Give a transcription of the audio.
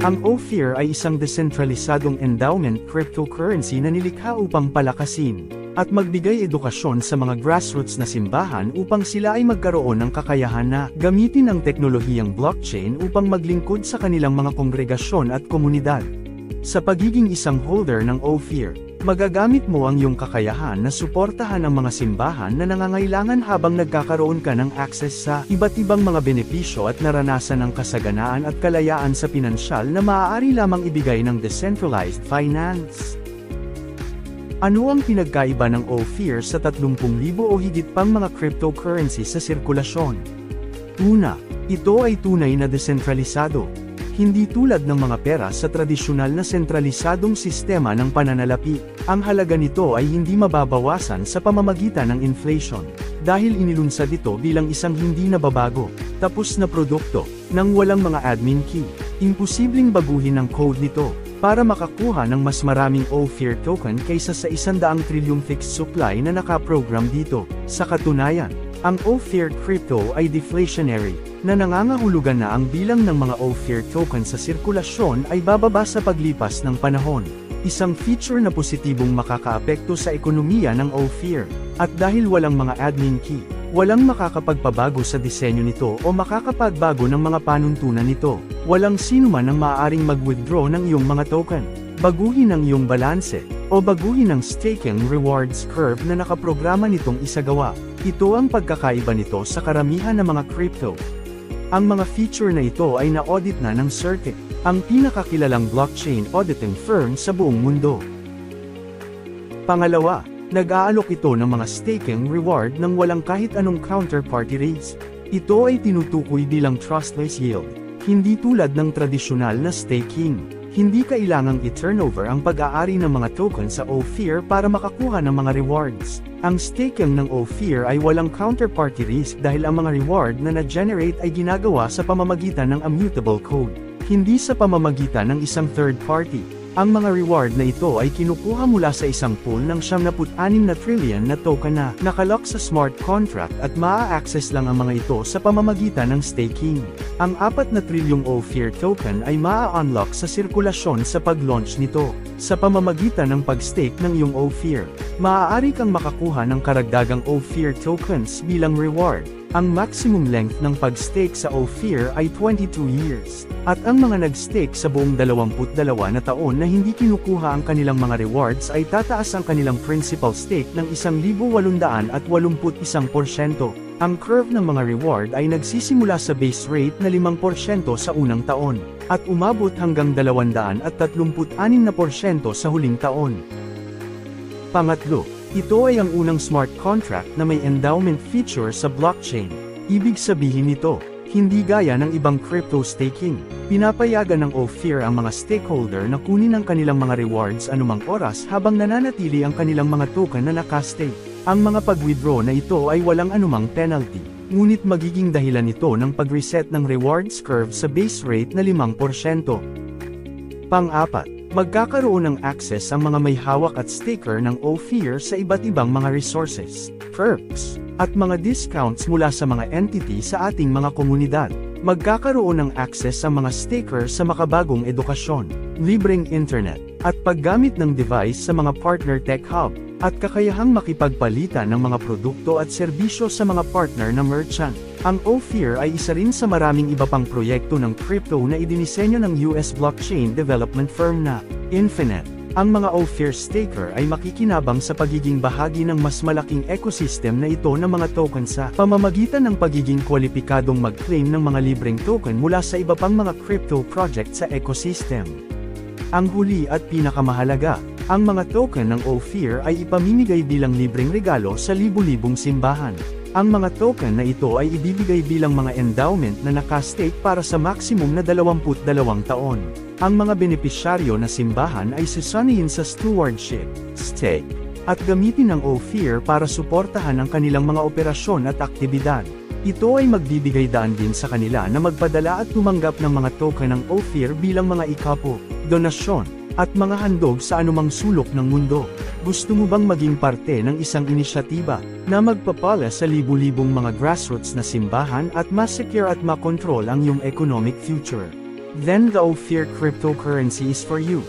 Ang Ophir ay isang desentralisadong endowment cryptocurrency na nilikha upang palakasin at magbigay edukasyon sa mga grassroots na simbahan upang sila ay magkaroon ng kakayahan na gamitin ang teknolohiyang blockchain upang maglingkod sa kanilang mga kongregasyon at komunidad. Sa pagiging isang holder ng Ophir, magagamit mo ang iyong kakayahan na suportahan ang mga simbahan na nangangailangan habang nagkakaroon ka ng access sa iba't ibang mga benepisyo at naranasan ng kasaganaan at kalayaan sa pinansyal na maaari lamang ibigay ng decentralized finance. Ano ang pinagkaiba ng Ophir sa 30,000 o higit pang mga cryptocurrency sa sirkulasyon? Una, ito ay tunay na desentralisado. Hindi tulad ng mga pera sa tradisyonal na sentralisadong sistema ng pananalapi. Ang halaga nito ay hindi mababawasan sa pamamagitan ng inflation, dahil inilunsad ito bilang isang hindi nababago, tapos na produkto, nang walang mga admin key. Imposibleng baguhin ang code nito para makakuha ng mas maraming Ophir token kaysa sa 100 trilyong fixed supply na nakaprogram dito. Sa katunayan, ang Ophir crypto ay deflationary, na nangangahulugan na ang bilang ng mga Ophir token sa sirkulasyon ay bababa sa paglipas ng panahon. Isang feature na positibong makakaapekto sa ekonomiya ng Ophir. At dahil walang mga admin key, walang makakapagpabago sa disenyo nito o makakapagbago ng mga panuntunan nito. Walang sinuman ang maaaring mag-withdraw ng iyong mga token, baguhin ang iyong balanse, o baguhin ang staking rewards curve na nakaprograma nitong isagawa. Ito ang pagkakaiba nito sa karamihan ng mga crypto. Ang mga feature na ito ay na-audit na ng Certic, ang pinakakilalang blockchain auditing firm sa buong mundo. Pangalawa, nag-aalok ito ng mga staking reward nang walang kahit anong counterparty risk. Ito ay tinutukoy bilang trustless yield. Hindi tulad ng tradisyonal na staking. Hindi kailangang i-turnover ang pag-aari ng mga token sa Ophir para makakuha ng mga rewards. Ang staking ng Ophir ay walang counterparty risk dahil ang mga reward na na-generate ay ginagawa sa pamamagitan ng immutable code, hindi sa pamamagitan ng isang third party. Ang mga reward na ito ay kinukuha mula sa isang pool ng 76 na trillion na token na nakalock sa smart contract at maa-access lang ang mga ito sa pamamagitan ng staking. Ang 4 na trilyong Ophir token ay maa-unlock sa sirkulasyon sa pag-launch nito. Sa pamamagitan ng pag-stake ng iyong Ophir, maaari kang makakuha ng karagdagang Ophir tokens bilang reward. Ang maximum length ng pag-stake sa Ophir ay 22 years, at ang mga nag-stake sa buong 22 na taon na hindi kinukuha ang kanilang mga rewards ay tataas ang kanilang principal stake ng 1,881%. Ang curve ng mga reward ay nagsisimula sa base rate na 5% sa unang taon, at umabot hanggang 236% sa huling taon. Pangatlo, ito ay ang unang smart contract na may endowment feature sa blockchain. Ibig sabihin nito, hindi gaya ng ibang crypto staking, pinapayagan ng Ophir ang mga stakeholder na kunin ang kanilang mga rewards anumang oras habang nananatili ang kanilang mga token na nakastake. Ang mga pag-withdraw na ito ay walang anumang penalty, ngunit magiging dahilan ito ng pag-reset ng rewards curve sa base rate na 5%. Pang-apat, magkakaroon ng access ang mga may hawak at staker ng Ophir sa iba't ibang mga resources, perks, at mga discounts mula sa mga entity sa ating mga komunidad. Magkakaroon ng access ang mga staker sa makabagong edukasyon, libreng internet, at paggamit ng device sa mga partner tech hub, at kakayahang makipagpalitan ng mga produkto at serbisyo sa mga partner na merchant. Ang Ophir ay isa rin sa maraming iba pang proyekto ng crypto na idinisenyo ng US blockchain development firm na Infinite. Ang mga Ophir staker ay makikinabang sa pagiging bahagi ng mas malaking ecosystem na ito ng mga token sa pamamagitan ng pagiging kwalipikadong mag-claim ng mga libreng token mula sa iba pang mga crypto project sa ecosystem. Ang huli at pinakamahalaga, ang mga token ng Ophir ay ipamimigay bilang libreng regalo sa libu-libong simbahan. Ang mga token na ito ay ibibigay bilang mga endowment na nakastake para sa maximum na 22 taon. Ang mga benepisyaryo na simbahan ay sasanihin sa stewardship, stake, at gamitin ng Ophir para suportahan ang kanilang mga operasyon at aktibidad. Ito ay magbibigay daan din sa kanila na magpadala at tumanggap ng mga token ng Ophir bilang mga ikapo, donasyon, at mga handog sa anumang sulok ng mundo. Gusto mo bang maging parte ng isang inisyatiba na magpapala sa libu-libong mga grassroots na simbahan at mas secure at makontrol ang iyong economic future? Then the Ophir cryptocurrency is for you.